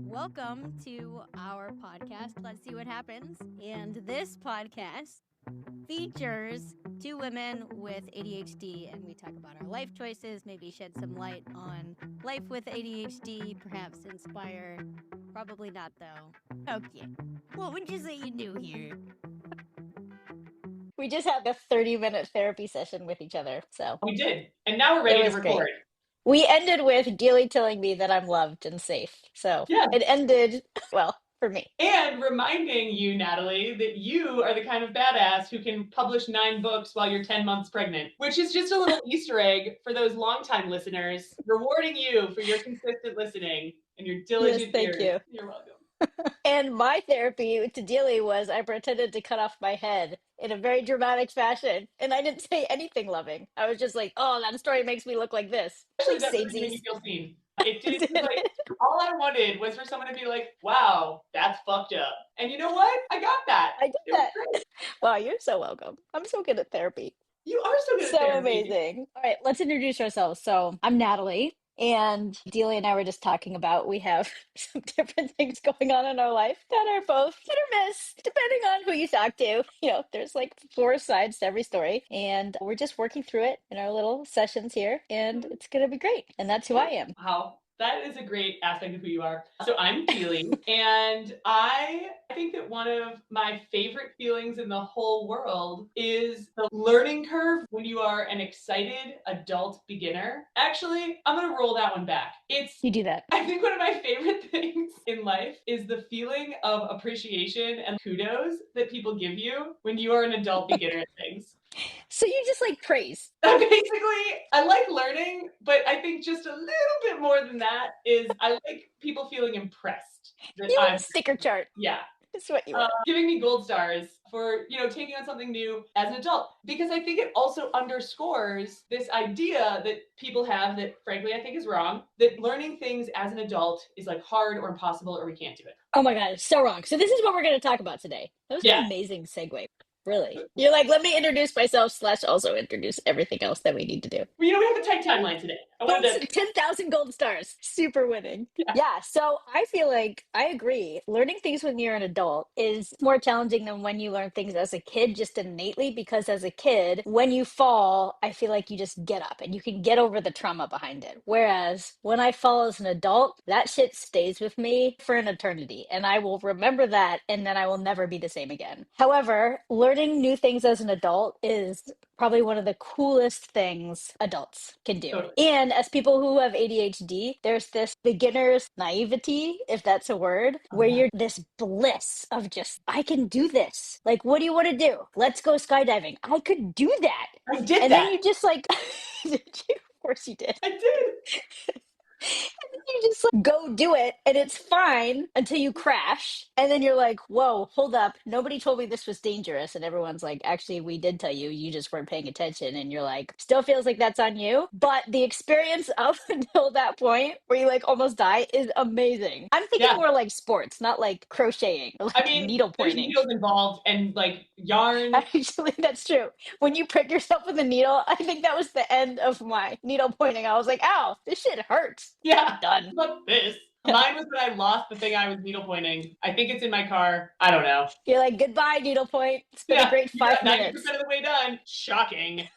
Welcome to our podcast. Let's see what happens. And this podcast features two women with ADHD, and we talk about our life choices, maybe shed some light on life with ADHD, perhaps inspire. Probably not, though. Okay. What would you say you do here? We just had a 30-minute therapy session with each other. So We did. And now we're it ready to was great. record. We ended with Dealey telling me that I'm loved and safe. So Yeah. it ended well for me. And reminding you, Natalie, that you are the kind of badass who can publish 9 books while you're 10 months pregnant, which is just a little Easter egg for those longtime listeners, rewarding you for your consistent listening and your diligent Yes, thank ears. you. You're welcome. And my therapy to Dealey was I pretended to cut off my head in a very dramatic fashion. And I didn't say anything loving. I was just like, oh, that story makes me look like this. Actually, Like that really made samesies. me feel seen. It did. Like, all I wanted was for someone to be like, wow, that's fucked up. And you know what? I got that. I did It was that. great. Wow, you're so welcome. I'm so good at therapy. You are so good at So therapy. amazing. All right, let's introduce ourselves. So I'm Natalie, and Delia and I were just talking about we have some different things going on in our life that are both hit or miss, depending on who you talk to. There's like 4 sides to every story, and we're just working through it in our little sessions here, and it's gonna be great. And that's who I am. Wow. That is a great aspect of who you are. So I'm Keely, and I think that one of my favorite feelings in the whole world is the learning curve when you are an excited adult beginner. Actually, I'm going to roll that one back. You do that. I think one of my favorite things in life is the feeling of appreciation and kudos that people give you when you are an adult beginner at things. So you just like praise. Basically, I like learning, but I think just a little bit more than that is I like people feeling impressed that You want I'm, a sticker chart. yeah, That's what you want. giving me gold stars for, taking on something new as an adult. Because I think it also underscores this idea that people have that, frankly, I think is wrong, that learning things as an adult is like hard or impossible or we can't do it. Oh my God, it's so wrong. So this is what we're going to talk about today. That was Yeah. an amazing segue. Really. You're like, let me introduce myself / also introduce everything else that we need to do. Well, we have a tight timeline today. I wanted to... 10,000 gold stars. Super winning. Yeah. So I feel like I agree. Learning things when you're an adult is more challenging than when you learn things as a kid, just innately, because as a kid, when you fall, I feel like you just get up and you can get over the trauma behind it. Whereas when I fall as an adult, that shit stays with me for an eternity. And I will remember that and then I will never be the same again. However, learning new things as an adult is probably one of the coolest things adults can do. Totally. And as people who have ADHD, there's this beginner's naivety, if that's a word, where you're this bliss of just, I can do this. Like, what do you want to do? Let's go skydiving. I could do that. I did And that. then you just like, did you? Of course you did. I did. You just like, go do it and it's fine until you crash and then you're like, whoa, hold up, nobody told me this was dangerous, and everyone's like, actually we did tell you, you just weren't paying attention. And you're like, still feels like that's on you, but the experience up until that point where you like almost die is amazing. I'm thinking more like sports, not like crocheting or like needle there's pointing. needles involved and like yarn. Actually, that's true. When you prick yourself with a needle, I think that was the end of my needle pointing. I was like, ow, this shit hurts. Yeah. Done. Fuck this. Mine was when I lost the thing I was needle pointing. I think it's in my car. I don't know. You're like, goodbye, needlepoint. It's been a great 5 minutes. 90% of the way done. Shocking.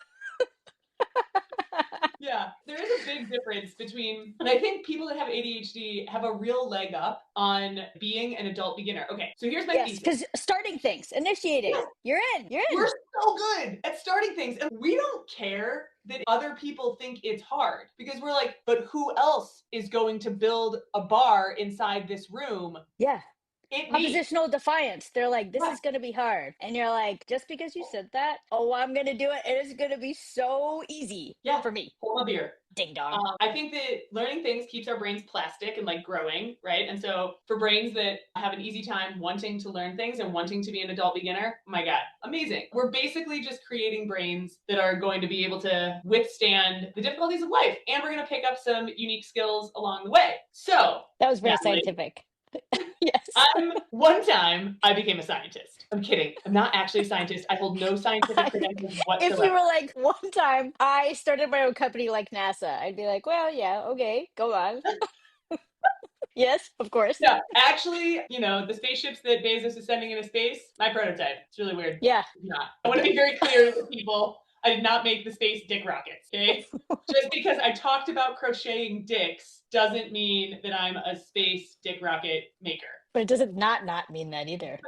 Yeah, there is a big difference between, and I think people that have ADHD have a real leg up on being an adult beginner. Okay, so here's my thesis. Because starting things, initiating, you're in. We're so good at starting things, and we don't care that other people think it's hard because we're like, but who else is going to build a bar inside this room? Yeah. Me. Oppositional defiance. They're like, this is going to be hard. And you're like, just because you said that, I'm going to do it. It is going to be so easy for me. Hold my beer. Ding dong. I think that learning things keeps our brains plastic and like growing, right? And so for brains that have an easy time wanting to learn things and wanting to be an adult beginner, oh my God, amazing. We're basically just creating brains that are going to be able to withstand the difficulties of life. And we're going to pick up some unique skills along the way. So that was very scientific. Yes. One time I became a scientist. I'm kidding. I'm not actually a scientist. I hold no scientific credentials whatsoever. If you were like, one time I started my own company like NASA, I'd be like, well, yeah, okay, go on. Yes, of course. Yeah, actually, the spaceships that Bezos is sending into space, my prototype. It's really weird. Yeah. It's not. I want to be very clear with people. I did not make the space dick rockets, okay? Just because I talked about crocheting dicks doesn't mean that I'm a space dick rocket maker. But it doesn't not mean that either.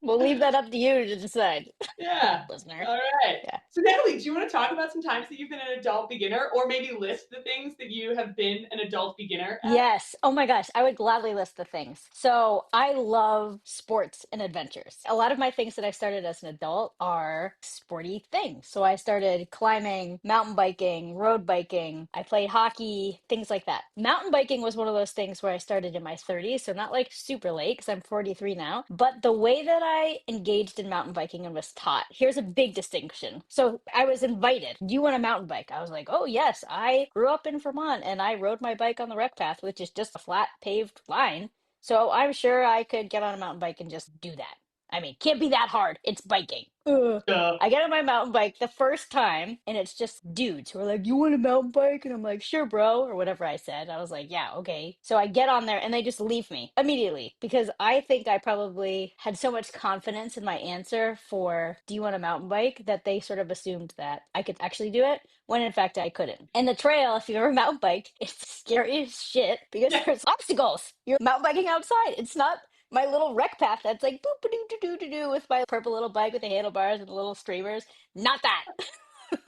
We'll leave that up to you to decide. Yeah. Listener. All right. Yeah. So Natalie, do you want to talk about some times that you've been an adult beginner, or maybe list the things that you have been an adult beginner at? Yes. Oh my gosh. I would gladly list the things. So I love sports and adventures. A lot of my things that I started as an adult are sporty things. So I started climbing, mountain biking, road biking. I played hockey, things like that. Mountain biking was one of those things where I started in my 30s. So not like super late because I'm 43 now. But the way that I engaged in mountain biking and was taught, here's a big distinction. So I was invited. Do you want a mountain bike? I was like, oh, yes. I grew up in Vermont and I rode my bike on the rec path, which is just a flat paved line. So I'm sure I could get on a mountain bike and just do that. I mean, can't be that hard. It's biking. I get on my mountain bike the first time, and it's just dudes who are like, "You want a mountain bike?" And I'm like, "Sure, bro," or whatever I said. I was like, "Yeah, okay." So I get on there, and they just leave me immediately because I think I probably had so much confidence in my answer for "Do you want a mountain bike?" that they sort of assumed that I could actually do it, when in fact I couldn't. And the trail, if you've ever mountain bike, it's scary as shit because there's obstacles. You're mountain biking outside. It's not my little rec path that's like boop doo doo doo doo doo with my purple little bike with the handlebars and the little streamers. Not that.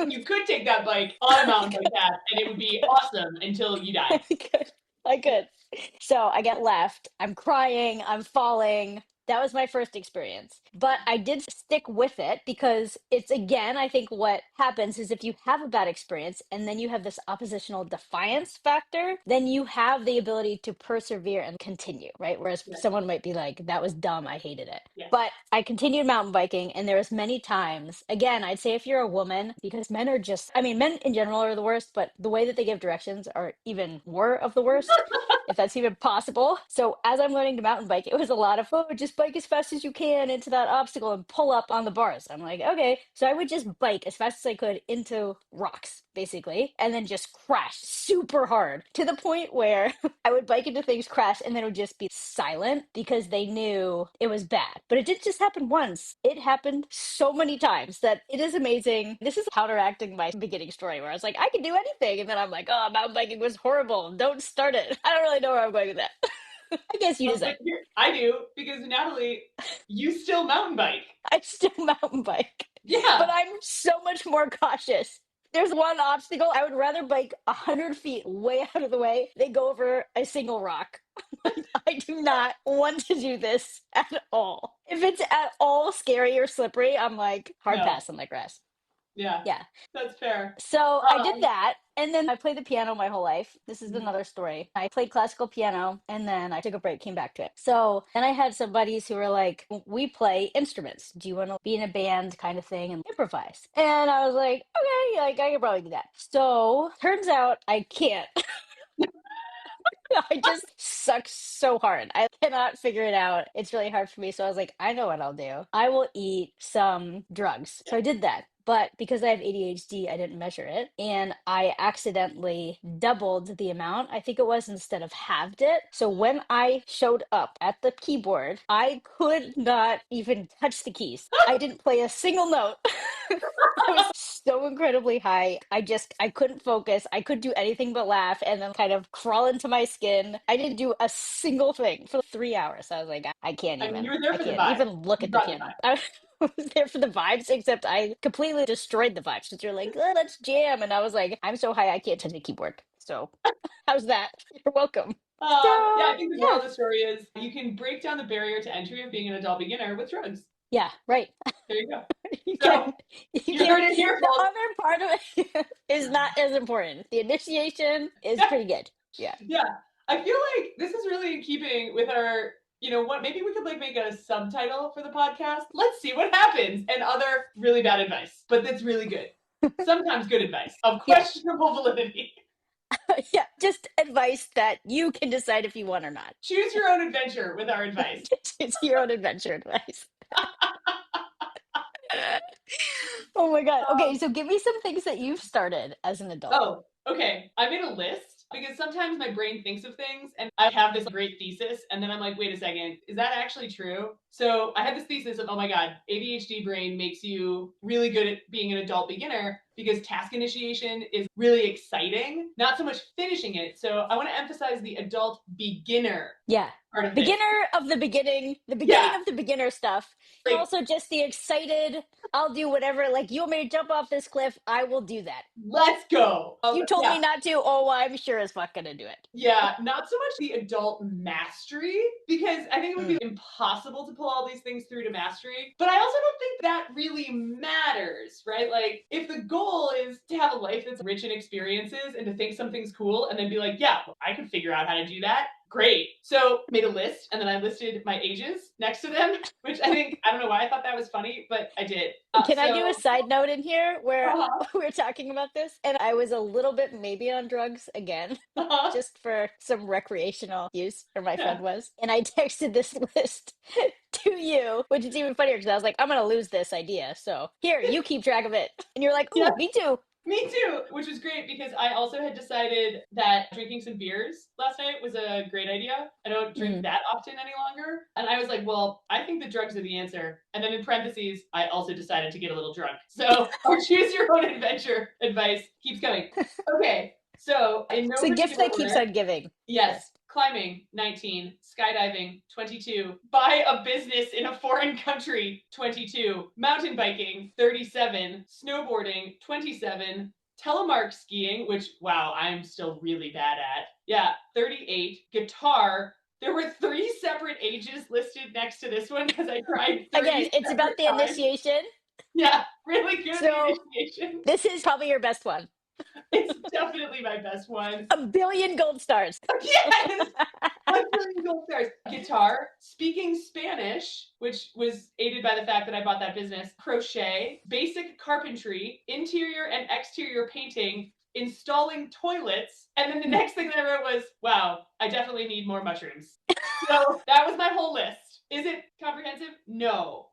You could take that bike on a mountain bike path, and it would be awesome until you died. I could. So I get left. I'm crying. I'm falling. That was my first experience. But I did stick with it because it's, again, I think what happens is if you have a bad experience and then you have this oppositional defiance factor, then you have the ability to persevere and continue, right? Whereas someone might be like, that was dumb. I hated it. Yes. But I continued mountain biking, and there was many times, again, I'd say if you're a woman, because men are just, I mean, men in general are the worst, but the way that they give directions are even more of the worst, if that's even possible. So as I'm learning to mountain bike, it was a lot of, oh, just bike as fast as you can into that obstacle and pull up on the bars. I'm like, okay. So I would just bike as fast as I could into rocks, basically, and then just crash super hard to the point where I would bike into things, crash, and then it would just be silent because they knew it was bad. But it didn't just happen once. It happened so many times that it is amazing. This is counteracting my beginning story where I was like, I can do anything. And then I'm like, oh, mountain biking was horrible. Don't start it. I don't really know where I'm going with that. I guess you decide. I do, because Natalie, you still mountain bike. I still mountain bike. Yeah. But I'm so much more cautious. There's one obstacle. I would rather bike 100 feet way out of the way than go over a single rock. I do not want to do this at all. If it's at all scary or slippery, I'm like, hard pass on the grass. Yeah. Yeah. That's fair. So I did that. And then I played the piano my whole life. This is another story. I played classical piano and then I took a break, came back to it. So then I had some buddies who were like, we play instruments. Do you want to be in a band kind of thing and improvise? And I was like, okay, like I could probably do that. So turns out I can't. I just suck so hard. I cannot figure it out. It's really hard for me. So I was like, I know what I'll do. I will eat some drugs. So I did that. But because I have ADHD, I didn't measure it. And I accidentally doubled the amount. I think it was instead of halved it. So when I showed up at the keyboard, I could not even touch the keys. I didn't play a single note. I was so incredibly high. I couldn't focus. I couldn't do anything but laugh and then kind of crawl into my skin. I didn't do a single thing for 3 hours. I was like, I can't even. You were there I for the can't vibe. even look at the piano. I was there for the vibes, except I completely destroyed the vibes. Because you're like, oh, let's jam. And I was like, I'm so high, I can't touch the keyboard. So how's that? You're welcome. Yeah, I think the moral of the story is you can break down the barrier to entry of being an adult beginner with drugs. Yeah, right. There you go. You heard it here. The other part of it is not as important. The initiation is pretty good. Yeah. Yeah. I feel like this is really in keeping with our, what, maybe we could like make a subtitle for the podcast. Let's see what happens, and other really bad advice, but that's really good. Sometimes good advice of questionable validity. Yeah, just advice that you can decide if you want or not. Choose your own adventure with our advice. Choose your own adventure advice. Oh my God. Okay, so give me some things that you've started as an adult. Oh, okay. I made a list Because sometimes my brain thinks of things and I have this great thesis and then I'm like, wait a second, is that actually true? So I had this thesis of, oh my God, ADHD brain makes you really good at being an adult beginner because task initiation is really exciting, not so much finishing it. So I want to emphasize the adult beginner part of this. Beginner of the beginning of the beginner stuff. And Like, also just the excited, I'll do whatever. Like, you want me to jump off this cliff? I will do that. let's go. You told me not to. Oh, I'm sure as fuck gonna do it. Yeah, not so much the adult mastery, because I think it would be impossible to pull all these things through to mastery. But I also don't think that really matters, right? Like, if the goal is to have a life that's rich in experiences and to think something's cool and then be like, yeah, well, I can figure out how to do that. Great. So made a list and then I listed my ages next to them, which I don't know why I thought that was funny, but I did. Can I do a side note in here where Uh-huh. we're talking about this? And I was a little bit maybe on drugs again, just for some recreational use, or my friend was. And I texted this list to you, which is even funnier because I was like, I'm going to lose this idea. So here, you keep track of it. And you're like, ooh, me too. Me too, which was great because I also had decided that drinking some beers last night was a great idea. I don't drink that often any longer. And I was like, well, I think the drugs are the answer. And then in parentheses, I also decided to get a little drunk. So our choose your own adventure advice keeps coming. Okay, so in no It's a gift that keeps order, on giving. Yes. Climbing, 19. Skydiving, 22. Buy a business in a foreign country, 22. Mountain biking, 37. Snowboarding, 27. Telemark skiing, which, wow, I'm still really bad at. Yeah, 38. Guitar. There were 3 separate ages listed next to this one because I tried 3 Again, it's about the times. initiation. Yeah, really good initiation. This is probably your best one. It's definitely my best one. 1 billion gold stars. Yes! 1 billion gold stars. Guitar, speaking Spanish, which was aided by the fact that I bought that business, crochet, basic carpentry, interior and exterior painting, installing toilets, and then the next thing that I wrote was, wow, I definitely need more mushrooms. So that was my whole list. Is it comprehensive? No,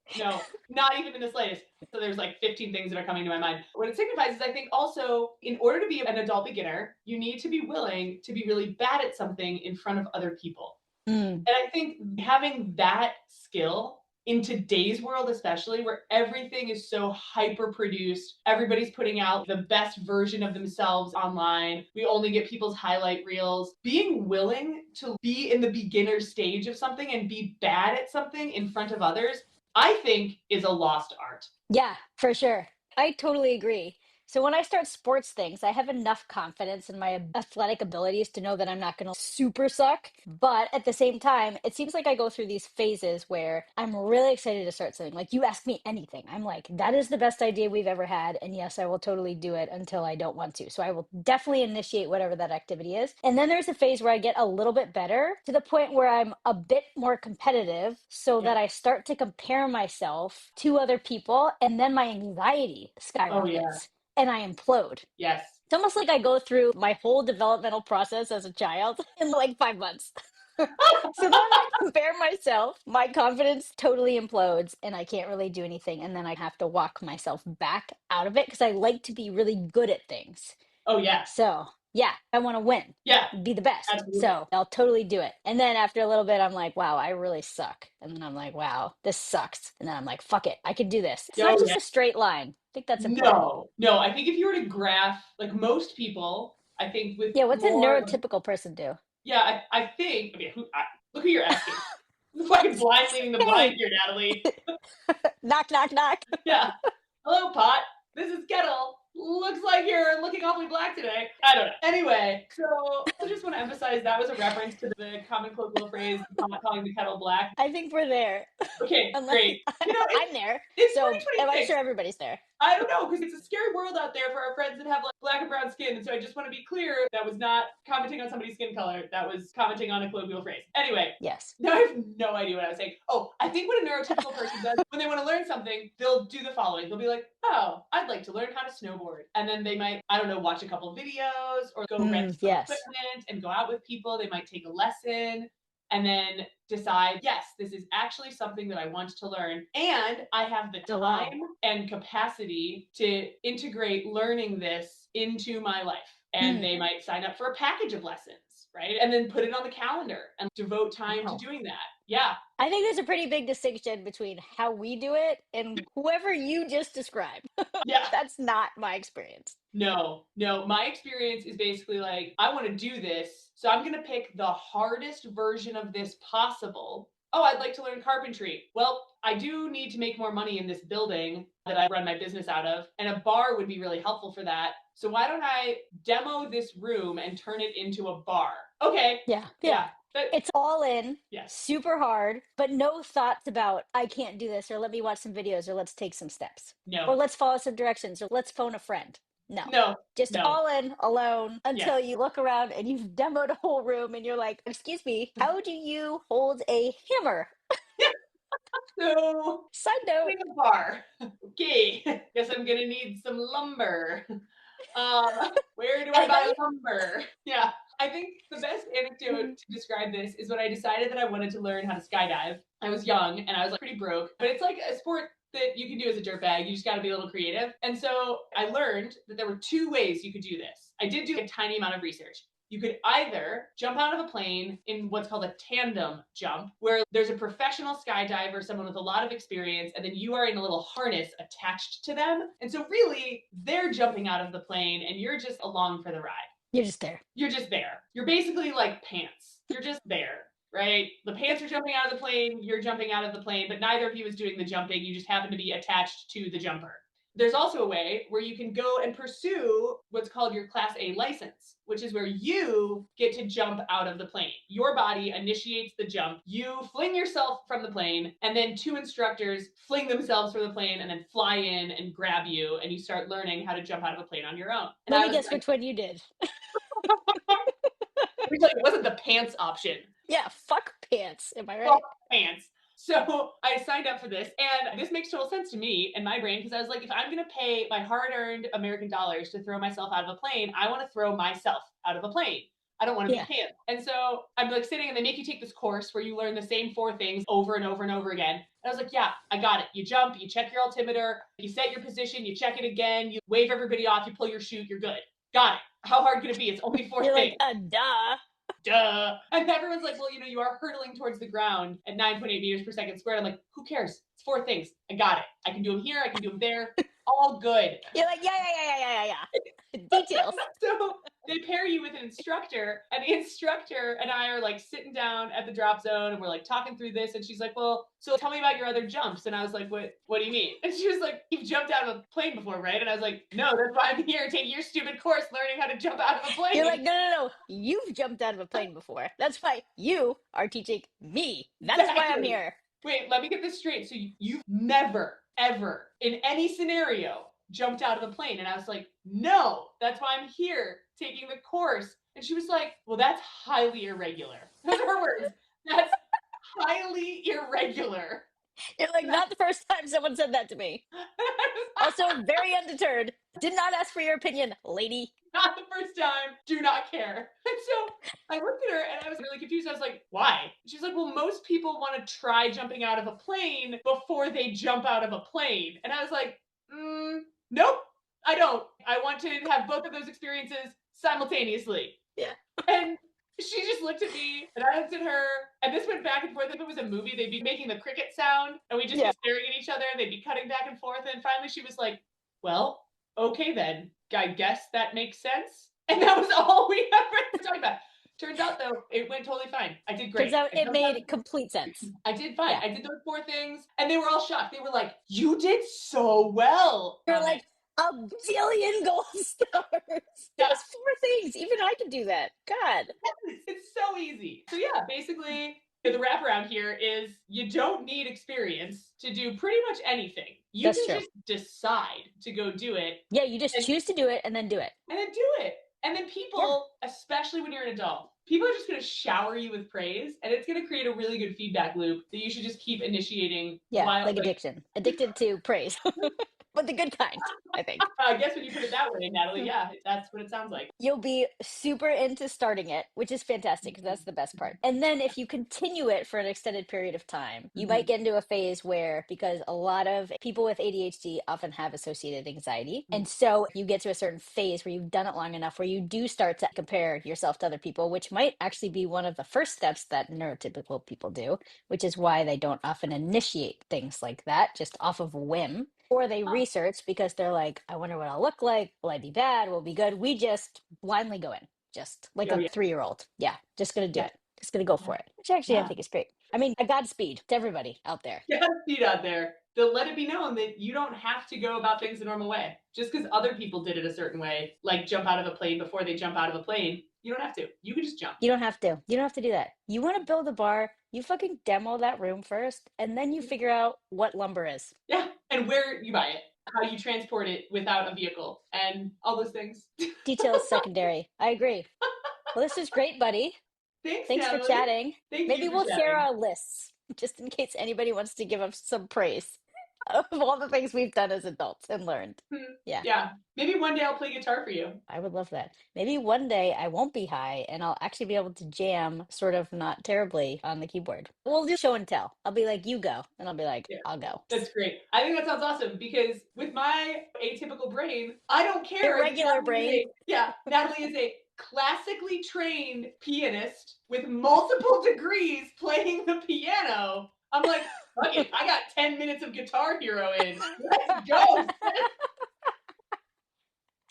not even in the slightest. So there's like 15 things that are coming to my mind. What it signifies is I think also in order to be an adult beginner, you need to be willing to be really bad at something in front of other people. And I think having that skill in today's world, especially where everything is so hyper produced, everybody's putting out the best version of themselves online. We only get people's highlight reels. Being willing to be in the beginner stage of something and be bad at something in front of others, I think is a lost art. Yeah, for sure. I totally agree. So when I start sports things, I have enough confidence in my athletic abilities to know that I'm not going to super suck. But at the same time, it seems like I go through these phases where I'm really excited to start something. Like, you ask me anything, I'm like, that is the best idea we've ever had. And yes, I will totally do it until I don't want to. So I will definitely initiate whatever that activity is. And then there's a phase where I get a little bit better to the point where I'm a bit more competitive so that I start to compare myself to other people. And then my anxiety skyrockets. And I implode. Yes. It's almost like I go through my whole developmental process as a child in like 5 months. So then I compare myself, my confidence totally implodes and I can't really do anything. And then I have to walk myself back out of it because I like to be really good at things. Oh, yeah. So yeah, I want to win. Yeah. Be the best. Absolutely. So I'll totally do it. And then after a little bit, I'm like, wow, I really suck. And then I'm like, wow, this sucks. And then I'm like, fuck it, I can do this. It's not just a straight line. I think that's important. No, I think if you were to graph, like most people, I think with what's a neurotypical person do? Yeah, I think, look who you're asking. The fucking blind leading the blind here, Natalie. Knock, knock, knock. Yeah. Hello, Pot. This is Kettle. Looks like you're looking awfully black today. I don't know. Anyway, so I just want to emphasize that was a reference to the common colloquial phrase, calling the kettle black. I think we're there. Okay, great. I'm there. So am I sure everybody's there? I don't know, because it's a scary world out there for our friends that have like black and brown skin. And so I just want to be clear, that was not commenting on somebody's skin color. That was commenting on a colloquial phrase. Anyway. Yes. Now I have no idea what I was saying. Oh, I think what a neurotypical person does when they want to learn something, they'll do the following. They'll be like, oh, I'd like to learn how to snowboard. And then they might, I don't know, watch a couple of videos or go rent some equipment and go out with people. They might take a lesson and then decide, yes, this is actually something that I want to learn. And I have the time and capacity to integrate learning this into my life. and they might sign up for a package of lessons, right? And then put it on the calendar and devote time to Wow. doing that. Yeah. I think there's a pretty big distinction between how we do it and whoever you just described. Yeah. That's not my experience. No. My experience is basically like, I want to do this, so I'm going to pick the hardest version of this possible. Oh, I'd like to learn carpentry. Well, I do need to make more money in this building that I run my business out of, and a bar would be really helpful for that. So why don't I demo this room and turn it into a bar? Okay. Yeah. But It's all in, yes. super hard, but no thoughts about, I can't do this, or let me watch some videos, or let's take some steps, No. or let's follow some directions, or let's phone a friend. No. Just all in, alone, until you look around and you've demoed a whole room and you're like, excuse me, how do you hold a hammer? So, Side note. a bar. Okay, guess I'm gonna need some lumber. Where do I buy lumber? Yeah, I think the best anecdote to describe this is when I decided that I wanted to learn how to skydive. I was young and I was like pretty broke, but it's like a sport that you can do as a dirtbag. You just got to be a little creative. And so I learned that there were two ways you could do this. I did do a tiny amount of research. You could either jump out of a plane in what's called a tandem jump, where there's a professional skydiver, someone with a lot of experience, and then you are in a little harness attached to them. And so really, they're jumping out of the plane and you're just along for the ride. You're just there. You're just there. You're basically like pants. You're just there, right? The pants are jumping out of the plane, you're jumping out of the plane, but neither of you is doing the jumping. You just happen to be attached to the jumper. There's also a way where you can go and pursue what's called your Class A license, which is where you get to jump out of the plane. Your body initiates the jump. You fling yourself from the plane, and then two instructors fling themselves from the plane and then fly in and grab you, and you start learning how to jump out of a plane on your own. And Let me guess which one you did. It wasn't the pants option. Yeah, fuck pants. Am I right? Fuck pants. So I signed up for this, and this makes total sense to me in my brain, because I was like, if I'm going to pay my hard-earned American dollars to throw myself out of a plane, I want to throw myself out of a plane. I don't want to be pants. And so I'm like sitting, and they make you take this course where you learn the same four things over and over and over again. And I was like, yeah, I got it. You jump, you check your altimeter, you set your position, you check it again, you wave everybody off, you pull your chute, you're good. Got it. How hard could it be? It's only four things. Like, duh. And everyone's like, well, you are hurtling towards the ground at 9.8 meters per second squared. I'm like, who cares? It's four things. I got it. I can do them here. I can do them there. All good. You're like, yeah. Details. So they pair you with an instructor, and the instructor and I are like sitting down at the drop zone, and we're like talking through this. And she's like, well, so tell me about your other jumps. And I was like, what do you mean? And she was like, you've jumped out of a plane before, right? And I was like, no, that's why I'm here taking your stupid course learning how to jump out of a plane. You're like, no. You've jumped out of a plane before. That's why you are teaching me. That's why I'm here. Wait, let me get this straight. So you've never, ever, in any scenario, jumped out of a plane? And I was like, no, that's why I'm here taking the course. And she was like, well, that's highly irregular. Those are her words. That's highly irregular. You're like, not the first time someone said that to me. Also, very undeterred. Did not ask for your opinion, lady. Not the first time. Do not care. And so I looked at her and I was really confused. I was like, why? She's like, well, most people want to try jumping out of a plane before they jump out of a plane. And I was like, nope, I don't. I want to have both of those experiences simultaneously. Yeah. And she just looked at me and I looked at her, and this went back and forth. If it was a movie, they'd be making the cricket sound and we just be staring at each other and they'd be cutting back and forth. And finally she was like, well, okay then. I guess that makes sense. And that was all we ever talked about. Turns out though, it went totally fine. I did great. Turns out it made complete sense. I did fine. Yeah. I did those four things and they were all shocked. They were like, you did so well. You're like, a zillion gold stars. Those four things. Even I can do that. God. It's so easy. So yeah, basically the wraparound here is you don't need experience to do pretty much anything. You can just decide to go do it. Yeah, you just choose to do it and then do it. And then do it. And then people, especially when you're an adult, people are just going to shower you with praise, and it's going to create a really good feedback loop that you should just keep initiating. Yeah, like addiction. Addicted to praise. but the good kind, I think. I guess when you put it that way, Natalie, yeah, that's what it sounds like. You'll be super into starting it, which is fantastic because that's the best part. And then if you continue it for an extended period of time, you might get into a phase where, because a lot of people with ADHD often have associated anxiety. And so you get to a certain phase where you've done it long enough where you do start to compare yourself to other people, which might actually be one of the first steps that neurotypical people do, which is why they don't often initiate things like that just off of a whim. Or they research because they're like, I wonder what I'll look like. Will I be bad? Will I be good? We just blindly go in, just like Oh, a yeah. 3-year-old. Yeah, just going to do Yeah. it. Just going to go for it, which actually I Yeah. think is great. I mean, a Godspeed to everybody out there. Get feet out there. They'll let it be known that you don't have to go about things the normal way. Just because other people did it a certain way, like jump out of a plane before they jump out of a plane, you don't have to. You can just jump. You don't have to. You don't have to do that. You want to build a bar, you fucking demo that room first, and then you figure out what lumber is. Yeah. And where you buy it, how you transport it without a vehicle, and all those things. Details secondary. I agree. Well, this was great, buddy. Thanks, Thanks for Natalie. chatting. Thank Maybe you for we'll share chatting. our lists just in case anybody wants to give us some praise of all the things we've done as adults and learned. Yeah, Yeah. Maybe one day I'll play guitar for you. I would love that. Maybe one day I won't be high and I'll actually be able to jam sort of not terribly on the keyboard. We'll do show and tell. I'll be like, you go. And I'll be like, Yeah. I'll go. That's great. I think that sounds awesome because with my atypical brain, I don't care. Your regular brain. Natalie is a classically trained pianist with multiple degrees playing the piano. I'm like, fuck it, I got 10 minutes of Guitar Hero in. Let's go.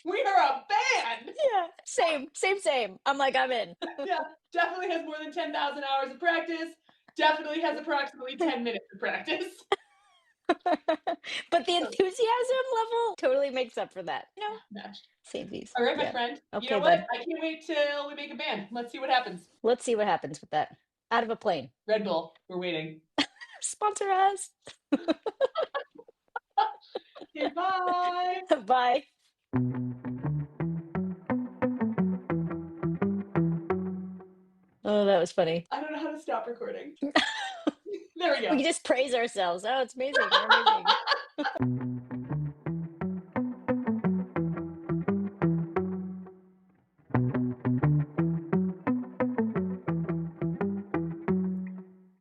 We are a band. Yeah, same. I'm like, I'm in. Yeah, definitely has more than 10,000 hours of practice. Definitely has approximately 10 minutes of practice. But the enthusiasm level totally makes up for that. You know? Matched. Same piece. All right, my Yeah. friend. Okay, You know what? bud. I can't wait till we make a band. Let's see what happens. Let's see what happens with that. Out of a plane. Red Bull, we're waiting. Sponsor us. Okay, bye. Bye. Oh, that was funny. I don't know how to stop recording. There we go. We just praise ourselves. Oh, it's amazing. We're amazing.